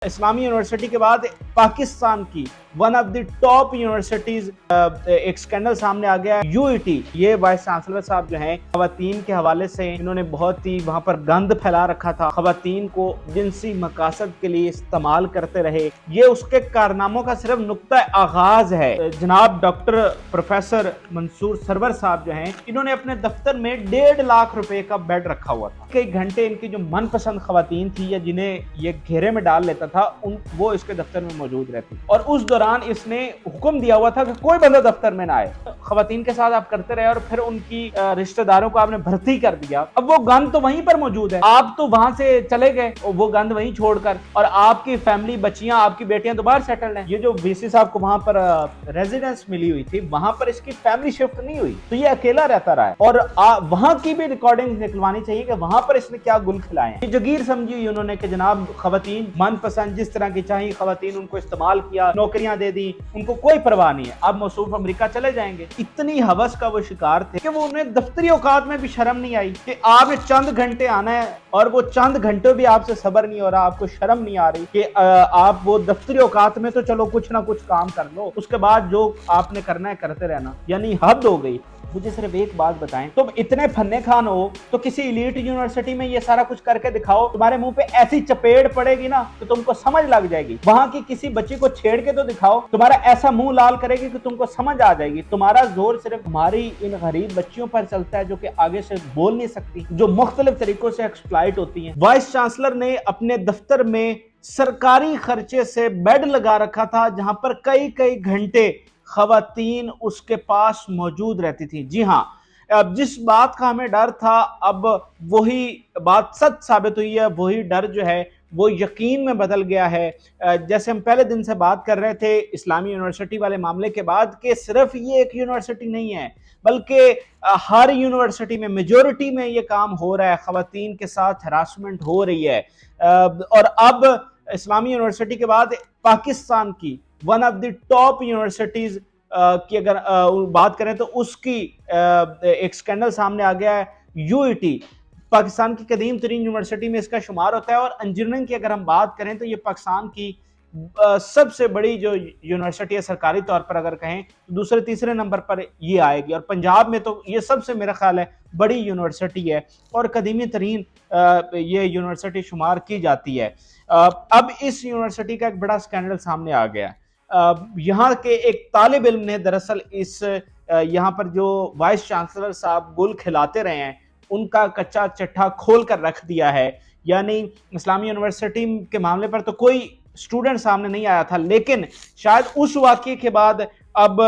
اسلامی یونیورسٹی کے بعد پاکستان کی one of the top universities ایک سکینڈل سامنے آ گیا ہے یو ای ٹی۔ یہ وائس چانسلر صاحب جو ہیں خواتین کے حوالے سے انہوں نے بہت ہی وہاں پر گند پھیلا رکھا تھا، خواتین کو جنسی مقاصد کے لیے استعمال کرتے رہے۔ یہ اس کے کارناموں کا صرف نقطہ آغاز ہے۔ جناب ڈاکٹر پروفیسر منصور سرور صاحب جو ہیں انہوں نے اپنے دفتر میں 1.5 لاکھ روپے کا بیڈ رکھا ہوا تھا۔ کئی گھنٹے ان کی جو من پسند خواتین تھی یا جنہیں یہ گھیرے میں ڈال لیتا تھا وہ اس کے دفتر میں موجود رہتی، اور اس دوران اس نے حکم دیا ہوا تھا کہ کوئی بندہ دفتر میں نہ آئے۔ خواتین کے ساتھ آپ کرتے رہے اور پھر ان کی رشتہ داروں کو آپ نے بھرتی کر دیا۔ اب وہ گند تو وہیں پر موجود ہے، آپ تو وہاں سے چلے گئے وہ گند وہیں چھوڑ کر، اور آپ کی فیملی، بچیاں، آپ کی بیٹیاں تو باہر سیٹلڈ ہیں۔ یہ جو وی سی صاحب کو وہاں پر ریزیڈنس ملی ہوئی تھی وہاں پر اس کی فیملی شفٹ نہیں ہوئی، تو یہ اکیلا رہتا رہا ہے، اور وہاں کی بھی ریکارڈنگ نکلوانی چاہیے کہ وہاں پر اس نے کیا گل کھلائے ہیں۔ یہ جگیر سمجھی ہوئی انہوں نے کہ جناب خواتین من پسند جس طرح کی چاہیے خواتین ان کو استعمال کیا، نوکریاں دے دی، ان کو کوئی پرواہ نہیں ہے، اب موصوف امریکہ چلے جائیں گے۔ اتنی ہوس کا وہ شکار تھے کہ وہ انہیں دفتری اوقات میں بھی شرم نہیں آئی کہ آپ نے چند گھنٹے آنا ہے، اور وہ چند گھنٹے بھی آپ سے صبر نہیں ہو رہا، آپ کو شرم نہیں آ رہی کہ آپ وہ دفتری اوقات میں تو چلو کچھ نہ کچھ کام کر لو، اس کے بعد جو آپ نے کرنا ہے کرتے رہنا، یعنی حد ہو گئی۔ مجھے صرف ایک بات بتائیں، تم اتنے فنے خان ہو تو کسی ایلیٹ یونیورسٹی میں یہ سارا کچھ کر کے دکھاؤ، تمہارے منہ پہ ایسی چپیڑ پڑے گی نا تو تم کو سمجھ لگ جائے گی۔ وہاں کی کسی بچی کو چھیڑ کے تو دکھاؤ، تمہارا ایسا منہ لال کرے گی کہ تم کو سمجھ آ جائے گی۔ تمہارا زور صرف ہماری ان غریب بچیوں پر چلتا ہے جو کہ آگے سے بول نہیں سکتی، جو مختلف طریقوں سے ایکسپلائٹ ہوتی ہیں۔ وائس چانسلر نے اپنے دفتر میں سرکاری خرچے سے بیڈ لگا رکھا تھا جہاں پر کئی گھنٹے خواتین اس کے پاس موجود رہتی تھی۔ جی ہاں، اب جس بات کا ہمیں ڈر تھا اب وہی بات سچ ثابت ہوئی ہے، وہی ڈر جو ہے وہ یقین میں بدل گیا ہے۔ جیسے ہم پہلے دن سے بات کر رہے تھے اسلامی یونیورسٹی والے معاملے کے بعد کہ صرف یہ ایک یونیورسٹی نہیں ہے بلکہ ہر یونیورسٹی میں میجورٹی میں یہ کام ہو رہا ہے، خواتین کے ساتھ ہراسمنٹ ہو رہی ہے، اور اب اسلامی یونیورسٹی کے بعد پاکستان کی one of the top universities کی اگر بات کریں تو اس کی ایک سکینڈل سامنے آ گیا ہے یو ای ٹی۔ پاکستان کی قدیم ترین یونیورسٹی میں اس کا شمار ہوتا ہے، اور انجینئرنگ کی اگر ہم بات کریں تو یہ پاکستان کی سب سے بڑی جو یونیورسٹی ہے سرکاری طور پر اگر کہیں تو دوسرے تیسرے نمبر پر یہ آئے گی، اور پنجاب میں تو یہ سب سے میرا خیال ہے بڑی یونیورسٹی ہے اور قدیمی ترین یہ یونیورسٹی شمار کی جاتی ہے۔ اب اس یونیورسٹی کا ایک بڑا سکینڈل سامنے آ گیا ہے۔ یہاں کے ایک طالب علم نے دراصل اس یہاں پر جو وائس چانسلر صاحب گل کھلاتے رہے ہیں ان کا کچا چٹھا کھول کر رکھ دیا ہے، یعنی اسلامی یونیورسٹی کے معاملے پر تو کوئی اسٹوڈنٹ سامنے نہیں آیا تھا، لیکن شاید اس واقعے کے بعد اب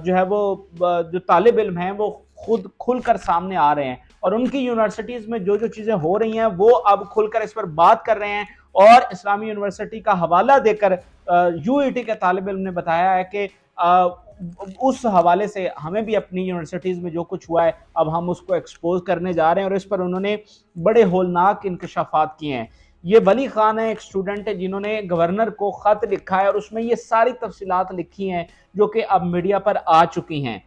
جو ہے وہ جو طالب علم ہیں وہ خود کھل کر سامنے آ رہے ہیں، اور ان کی یونیورسٹیز میں جو چیزیں ہو رہی ہیں وہ اب کھل کر اس پر بات کر رہے ہیں، اور اسلامی یونیورسٹی کا حوالہ دے کر یو ای ٹی کے طالب علم نے بتایا ہے کہ اس حوالے سے ہمیں بھی اپنی یونیورسٹیز میں جو کچھ ہوا ہے اب ہم اس کو ایکسپوز کرنے جا رہے ہیں، اور اس پر انہوں نے بڑے ہولناک انکشافات کیے ہیں۔ یہ ولی خان ہے، ایک اسٹوڈنٹ ہے جنہوں نے گورنر کو خط لکھا ہے اور اس میں یہ ساری تفصیلات لکھی ہیں جو کہ اب میڈیا پر آ چکی ہیں۔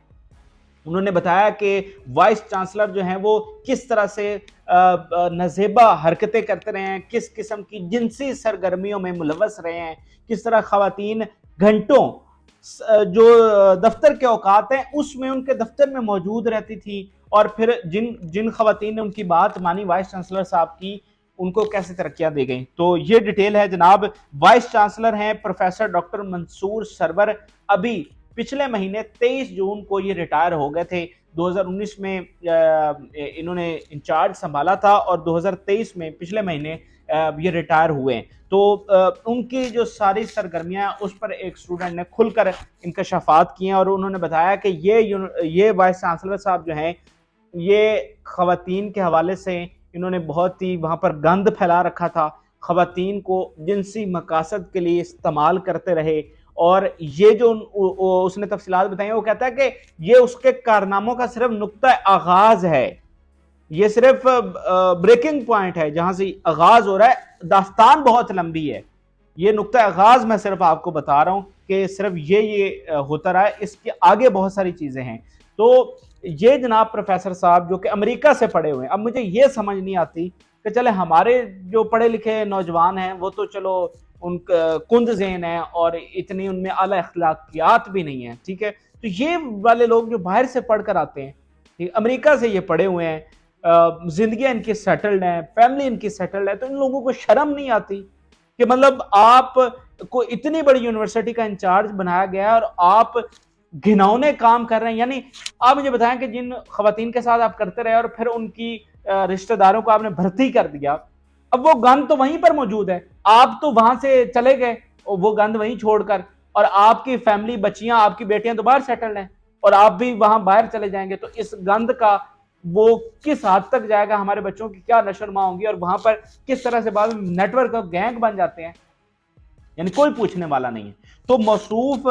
انہوں نے بتایا کہ وائس چانسلر جو ہیں وہ کس طرح سے نازیبا حرکتیں کرتے رہے ہیں، کس قسم کی جنسی سرگرمیوں میں ملوث رہے ہیں، کس طرح خواتین گھنٹوں جو دفتر کے اوقات ہیں اس میں ان کے دفتر میں موجود رہتی تھی، اور پھر جن خواتین نے ان کی بات مانی وائس چانسلر صاحب کی ان کو کیسے ترقیاں دی گئیں۔ تو یہ ڈیٹیل ہے جناب۔ وائس چانسلر ہیں پروفیسر ڈاکٹر منصور سرور، ابھی پچھلے مہینے 23 جون کو یہ ریٹائر ہو گئے تھے۔ 2019 میں انہوں نے انچارج سنبھالا تھا اور 2023 میں پچھلے مہینے یہ ریٹائر ہوئے ہیں۔ تو ان کی جو ساری سرگرمیاں اس پر ایک اسٹوڈنٹ نے کھل کر انکشافات کیے ہیں، اور انہوں نے بتایا کہ یہ وائس چانسلر صاحب جو ہیں یہ خواتین کے حوالے سے انہوں نے بہت ہی وہاں پر گند پھیلا رکھا تھا، خواتین کو جنسی مقاصد کے لیے استعمال کرتے رہے، اور یہ جو اس نے تفصیلات بتائی وہ کہتا ہے کہ یہ اس کے کارناموں کا صرف نقطہ آغاز ہے، یہ صرف بریکنگ پوائنٹ ہے جہاں سے آغاز ہو رہا ہے، داستان بہت لمبی ہے، یہ نقطہ آغاز میں صرف آپ کو بتا رہا ہوں کہ صرف یہ ہوتا رہا ہے، اس کے آگے بہت ساری چیزیں ہیں۔ تو یہ جناب پروفیسر صاحب جو کہ امریکہ سے پڑھے ہوئے ہیں، اب مجھے یہ سمجھ نہیں آتی کہ چلے ہمارے جو پڑھے لکھے نوجوان ہیں وہ تو چلو ان کند ذہن ہیں اور اتنی ان میں اعلیٰ اخلاقیات بھی نہیں ہیں، ٹھیک ہے؟ تو یہ والے لوگ جو باہر سے پڑھ کر آتے ہیں، امریکہ سے یہ پڑھے ہوئے ہیں، زندگیاں ان کی سیٹلڈ ہیں، فیملی ان کی سیٹلڈ ہے، تو ان لوگوں کو شرم نہیں آتی کہ مطلب آپ کو اتنی بڑی یونیورسٹی کا انچارج بنایا گیا ہے اور آپ گھنونے کام کر رہے ہیں؟ یعنی آپ مجھے بتائیں کہ جن خواتین کے ساتھ آپ کرتے رہے اور پھر ان کی رشتہ داروں کو آپ نے بھرتی کر دیا، اب وہ گند تو وہیں پر موجود ہے، آپ تو وہاں سے چلے گئے وہ گند وہیں چھوڑ کر، اور آپ کی فیملی، بچیاں، آپ کی بیٹیاں تو باہر سیٹلڈ ہیں اور آپ بھی وہاں باہر چلے جائیں گے، تو اس گند کا وہ کس حد تک جائے گا؟ ہمارے بچوں کی کیا نشوونما ہوں گی اور وہاں پر کس طرح سے بعض نیٹ ورک اور گینگ بن جاتے ہیں، یعنی کوئی پوچھنے والا نہیں ہے۔ تو موصوف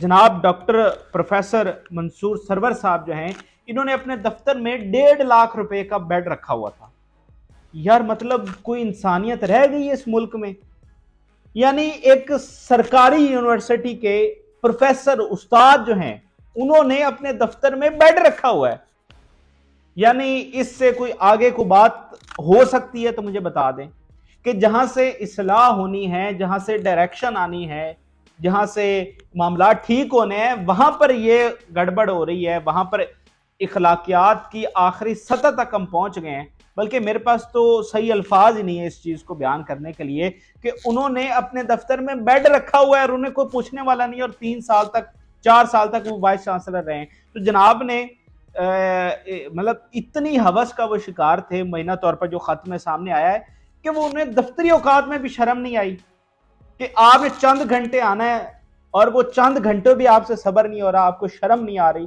جناب ڈاکٹر پروفیسر منصور سرور صاحب جو ہیں، انہوں نے اپنے دفتر میں 1.5 لاکھ روپے کا بیڈ رکھا ہوا تھا۔ یار مطلب کوئی انسانیت رہ گئی ہے اس ملک میں؟ یعنی ایک سرکاری یونیورسٹی کے پروفیسر، استاد جو ہیں، انہوں نے اپنے دفتر میں بیڈ رکھا ہوا ہے۔ یعنی اس سے کوئی آگے کو بات ہو سکتی ہے تو مجھے بتا دیں کہ جہاں سے اصلاح ہونی ہے، جہاں سے ڈائریکشن آنی ہے، جہاں سے معاملات ٹھیک ہونے ہیں، وہاں پر یہ گڑبڑ ہو رہی ہے، وہاں پر اخلاقیات کی آخری سطح تک ہم پہنچ گئے ہیں۔ بلکہ میرے پاس تو صحیح الفاظ ہی نہیں ہے اس چیز کو بیان کرنے کے لیے کہ انہوں نے اپنے دفتر میں بیڈ رکھا ہوا ہے اور انہیں کوئی پوچھنے والا نہیں، اور 3 سال تک، 4 سال تک وہ وائس چانسلر رہے ہیں۔ تو جناب نے مطلب اتنی ہوس کا وہ شکار تھے، مہینہ طور پر جو خط میں سامنے آیا ہے، کہ وہ انہیں دفتری اوقات میں بھی شرم نہیں آئی کہ آپ نے چند گھنٹے آنا ہے، اور وہ چند گھنٹوں بھی آپ سے صبر نہیں ہو رہا، آپ کو شرم نہیں آ رہی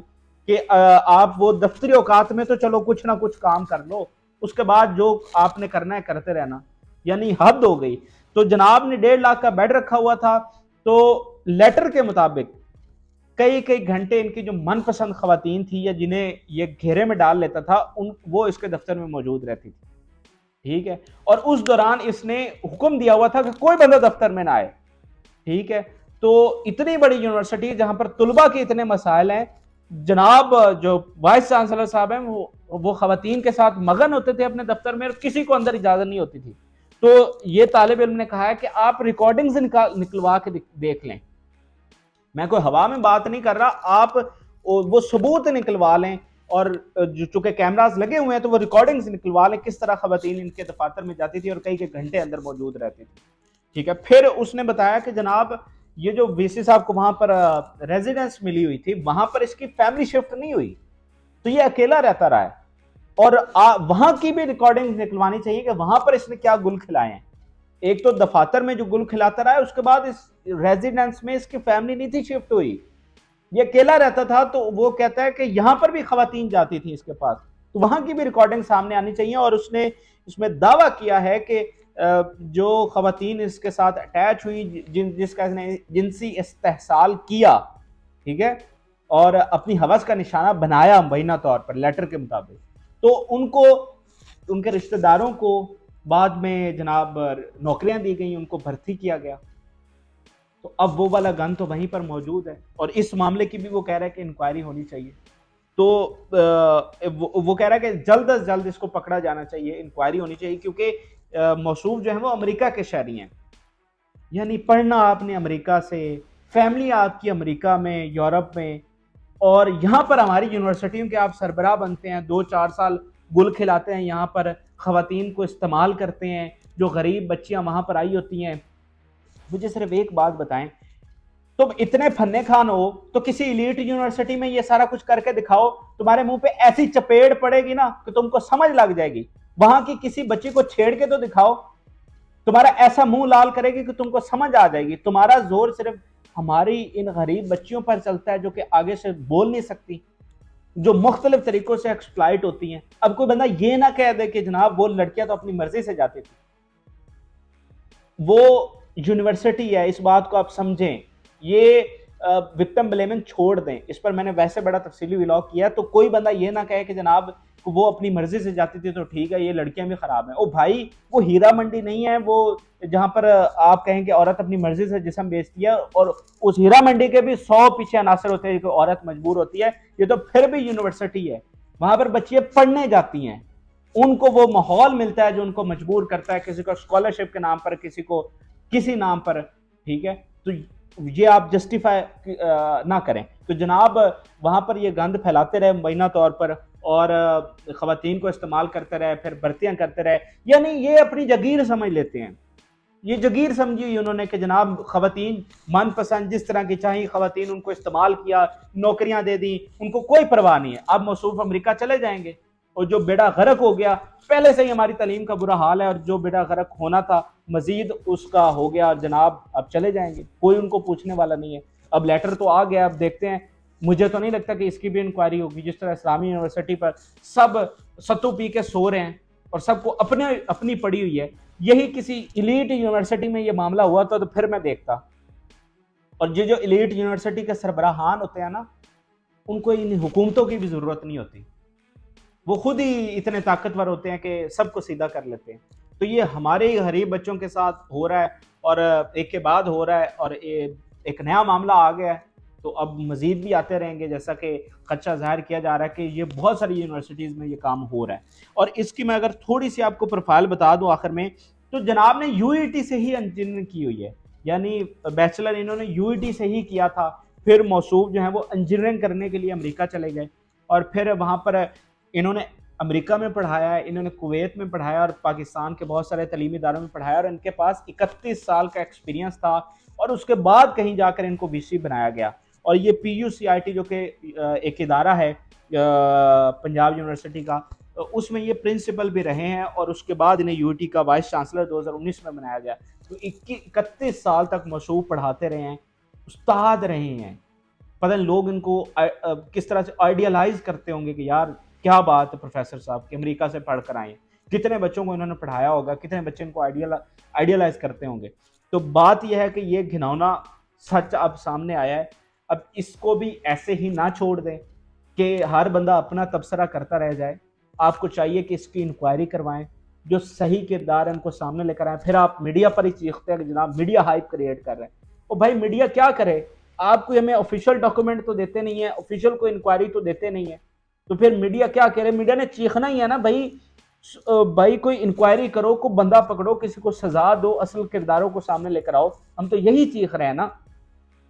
کہ آپ وہ دفتری اوقات میں تو چلو کچھ نہ کچھ کام کر لو، اس کے بعد جو آپ نے کرنا ہے کرتے رہنا، یعنی حد ہو گئی۔ تو جناب نے 1.5 لاکھ کا بیڈ رکھا ہوا تھا، تو لیٹر کے مطابق کئی گھنٹے ان کی جو من پسند خواتین تھی یا جنہیں یہ گھیرے میں ڈال لیتا تھا، وہ اس کے دفتر میں موجود رہتی تھی، ٹھیک ہے؟ اور اس دوران اس نے حکم دیا ہوا تھا کہ کوئی بندہ دفتر میں نہ آئے، ٹھیک ہے؟ تو اتنی بڑی یونیورسٹی جہاں پر طلباء کے اتنے مسائل ہیں، جناب جو وائس چانسلر صاحب ہیں وہ خواتین کے ساتھ مگن ہوتے تھے اپنے دفتر میں، اور کسی کو اندر اجازت نہیں ہوتی تھی۔ تو یہ طالب علم نے کہا ہے کہ آپ ریکارڈنگز نکلوا کے دیکھ لیں، میں کوئی ہوا میں بات نہیں کر رہا، آپ وہ ثبوت نکلوا لیں، اور چونکہ کیمراز لگے ہوئے ہیں تو وہ ریکارڈنگز نکلوا لیں کس طرح خواتین ان کے دفاتر میں جاتی تھی اور کئی گھنٹے اندر موجود رہتی تھی، ٹھیک ہے؟ پھر اس نے بتایا کہ جناب یہ جو وی سی صاحب کو وہاں پر ریزیڈنس ملی ہوئی تھی، وہاں پر اس کی فیملی شفٹ نہیں ہوئی، تو یہ اکیلا رہتا رہا ہے، اور وہاں کی بھی ریکارڈنگ نکلوانی چاہیے کہ وہاں پر اس نے کیا گل کھلائے ہیں۔ ایک تو دفاتر میں جو گل کھلاتا رہا ہے، اس کے بعد اس ریزیڈنس میں اس کی فیملی نہیں تھی شفٹ ہوئی، یہ اکیلا رہتا تھا۔ تو وہ کہتا ہے کہ یہاں پر بھی خواتین جاتی تھیں اس کے پاس، تو وہاں کی بھی ریکارڈنگ سامنے آنی چاہیے، اور اس نے اس میں دعویٰ کیا ہے کہ جو خواتین اس کے ساتھ اٹیچ ہوئی، جس کا اس نے جنسی استحصال کیا، ٹھیک ہے، اور اپنی ہوس کا نشانہ بنایا مبینہ طور پر لیٹر کے مطابق، تو ان کو، ان کے رشتہ داروں کو بعد میں جناب نوکریاں دی گئیں، ان کو بھرتی کیا گیا۔ تو اب وہ والا گن تو وہیں پر موجود ہے، اور اس معاملے کی بھی وہ کہہ رہا ہے کہ انکوائری ہونی چاہیے۔ تو وہ کہہ رہا ہے کہ جلد از جلد اس کو پکڑا جانا چاہیے، انکوائری ہونی چاہیے، کیونکہ موصوف جو ہیں وہ امریکہ کے شہری ہیں، یعنی پڑھنا آپ نے امریکہ سے، فیملی آپ کی امریکہ میں، یورپ میں، اور یہاں پر ہماری یونیورسٹیوں کے آپ سربراہ بنتے ہیں، 2-4 سال گل کھلاتے ہیں، یہاں پر خواتین کو استعمال کرتے ہیں، جو غریب بچیاں وہاں پر آئی ہوتی ہیں۔ مجھے صرف ایک بات بتائیں، تم اتنے پھنے کھان ہو تو کسی ایلیٹ یونیورسٹی میں یہ سارا کچھ کر کے دکھاؤ، تمہارے منہ پہ ایسی چپیڑ پڑے گی نا کہ تم کو سمجھ لگ جائے گی۔ وہاں کی کسی بچی کو چھیڑ کے تو دکھاؤ، تمہارا ایسا منہ لال کرے گی کہ تم کو سمجھ آ جائے گی۔ تمہارا زور صرف ہماری ان غریب بچیوں پر چلتا ہے جو کہ آگے سے بول نہیں سکتی، جو مختلف طریقوں سے ایکسپلائٹ ہوتی ہیں۔ اب کوئی بندہ یہ نہ کہہ دے کہ جناب وہ لڑکیاں تو اپنی مرضی سے جاتی تھی، وہ یونیورسٹی ہے، اس بات کو آپ سمجھیں۔ یہ وکٹم بلیمنگ چھوڑ دیں، اس پر میں نے ویسے بڑا تفصیلی ولاگ کیا، تو کوئی بندہ یہ نہ کہے کہ جناب وہ اپنی مرضی سے جاتی تھی تو ٹھیک ہے، یہ لڑکیاں بھی خراب ہیں۔ او بھائی، وہ ہیرا منڈی نہیں ہے وہ جہاں پر آپ کہیں کہ عورت اپنی مرضی سے جسم بیچتی ہے، اور اس ہیرا منڈی کے بھی 100 پیچھے عناصر ہوتے ہیں کہ عورت مجبور ہوتی ہے۔ یہ تو پھر بھی یونیورسٹی ہے، وہاں پر بچیاں پڑھنے جاتی ہیں، ان کو وہ ماحول ملتا ہے جو ان کو مجبور کرتا ہے کسی کو اسکالرشپ کے نام پر، کسی کو کسی نام پر، ٹھیک ہے؟ تو یہ آپ جسٹیفائی نہ کریں۔ تو جناب وہاں پر یہ گند پھیلاتے رہے مبینہ طور پر، اور خواتین کو استعمال کرتے رہے، پھر بھرتیاں کرتے رہے، یعنی یہ اپنی جگیر سمجھ لیتے ہیں، یہ جگیر سمجھی ہوئی انہوں نے کہ جناب خواتین من پسند جس طرح کی چاہیے خواتین ان کو استعمال کیا، نوکریاں دے دیں، ان کو کوئی پرواہ نہیں ہے۔ اب موصوف امریکہ چلے جائیں گے، اور جو بیڑا غرق ہو گیا، پہلے سے ہی ہماری تعلیم کا برا حال ہے، اور جو بیڑا غرق ہونا تھا مزید اس کا ہو گیا جناب، اب چلے جائیں گے، کوئی ان کو پوچھنے والا نہیں ہے۔ اب لیٹر تو آ گیا، اب دیکھتے ہیں، مجھے تو نہیں لگتا کہ اس کی بھی انکوائری ہوگی۔ جس طرح اسلامی یونیورسٹی پر سب ستو پی کے سو رہے ہیں اور سب کو اپنی پڑی ہوئی ہے، یہی کسی ایلیٹ یونیورسٹی میں یہ معاملہ ہوا تو پھر میں دیکھتا۔ اور جو ایلیٹ یونیورسٹی کے سربراہان ہوتے ہیں نا، ان کو ان حکومتوں کی بھی ضرورت نہیں ہوتی، وہ خود ہی اتنے طاقتور ہوتے ہیں کہ سب کو سیدھا کر لیتے ہیں۔ تو یہ ہمارے غریب بچوں کے ساتھ ہو رہا ہے، اور ایک کے بعد ہو رہا ہے، اور ایک نیا معاملہ آ گیا ہے، تو اب مزید بھی آتے رہیں گے، جیسا کہ خدشہ ظاہر کیا جا رہا ہے کہ یہ بہت ساری یونیورسٹیز میں یہ کام ہو رہا ہے۔ اور اس کی میں اگر تھوڑی سی آپ کو پروفائل بتا دوں آخر میں، تو جناب نے یو ای ٹی سے ہی انجینئرنگ کی ہوئی ہے، یعنی بیچلر انہوں نے یو ای ٹی سے ہی کیا تھا، پھر موصوف جو ہیں وہ انجینئرنگ کرنے کے لیے امریکہ چلے گئے، اور پھر وہاں پر انہوں نے امریکہ میں پڑھایا ہے، انہوں نے کویت میں پڑھایا، اور پاکستان کے بہت سارے تعلیمی اداروں میں پڑھایا، اور ان کے پاس 31 سال کا ایکسپیرینس تھا، اور اس کے بعد کہیں جا کر ان کو وی سی بنایا گیا۔ اور یہ P U C I T جو کہ ایک ادارہ ہے پنجاب یونیورسٹی کا، اس میں یہ پرنسپل بھی رہے ہیں، اور اس کے بعد انہیں یو ٹی کا وائس چانسلر 2019 میں بنایا گیا۔ تو 31 سال تک موصوف پڑھاتے رہے ہیں، استاد رہے ہیں، پتہ نہیں لوگ ان کو کس طرح سے آئیڈیالائز کرتے ہوں گے کہ یار کیا بات ہے پروفیسر صاحب کہ امریکہ سے پڑھ کر آئے ہیں، کتنے بچوں کو انہوں نے پڑھایا ہوگا، کتنے بچے ان کو آئیڈیالائز کرتے ہوں گے۔ تو بات یہ ہے کہ یہ گھناؤنا سچ اب سامنے آیا ہے، اب اس کو بھی ایسے ہی نہ چھوڑ دیں کہ ہر بندہ اپنا تبصرہ کرتا رہ جائے۔ آپ کو چاہیے کہ اس کی انکوائری کروائیں، جو صحیح کردار ہے ان کو سامنے لے کر آئیں۔ پھر آپ میڈیا پر ہی چیختے ہیں کہ جناب میڈیا ہائپ کریٹ کر رہے ہیں، او بھائی میڈیا کیا کرے؟ آپ کوئی ہمیں آفیشیل ڈاکومنٹ تو دیتے نہیں ہیں، آفیشیل کوئی انکوائری تو دیتے نہیں ہیں، تو پھر میڈیا کیا کرے؟ میڈیا نے چیخنا ہی ہے نا بھائی کوئی انکوائری کرو، کوئی بندہ پکڑو، کسی کو سزا دو، اصل کرداروں کو سامنے لے کر آؤ۔ ہم تو یہی چیخ رہے ہیں نا،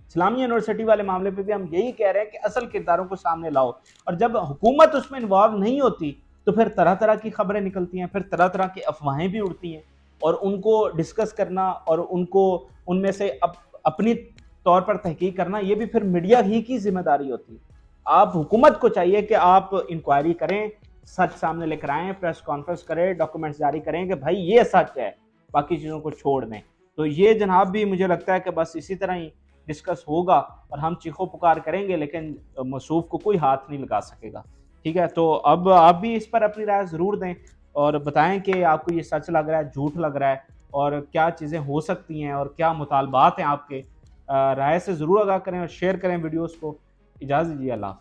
اسلامی یونیورسٹی والے معاملے پہ بھی ہم یہی کہہ رہے ہیں کہ اصل کرداروں کو سامنے لاؤ، اور جب حکومت اس میں انوالو نہیں ہوتی تو پھر طرح طرح کی خبریں نکلتی ہیں، پھر طرح طرح کی افواہیں بھی اڑتی ہیں، اور ان کو ڈسکس کرنا اور ان میں سے اپنی طور پر تحقیق کرنا، یہ بھی پھر میڈیا ہی کی ذمہ داری ہوتی ہے۔ آپ حکومت کو چاہیے کہ آپ انکوائری کریں، سچ سامنے لے کر آئیں، پریس کانفرنس کریں، ڈاکومنٹس جاری کریں کہ بھائی یہ سچ ہے، باقی چیزوں کو چھوڑ دیں۔ تو یہ جناب بھی مجھے لگتا ہے کہ بس اسی طرح ہی ڈسکس ہوگا، اور ہم چیخو پکار کریں گے، لیکن موصوف کو کوئی ہاتھ نہیں لگا سکے گا، ٹھیک ہے؟ تو اب آپ بھی اس پر اپنی رائے ضرور دیں، اور بتائیں کہ آپ کو یہ سچ لگ رہا ہے، جھوٹ لگ رہا ہے، اور کیا چیزیں ہو سکتی ہیں، اور کیا مطالبات ہیں آپ کے۔ رائے سے ضرور آگاہ کریں اور شیئر کریں ویڈیوز کو۔ اجازت دیجیے، اللہ حافظ۔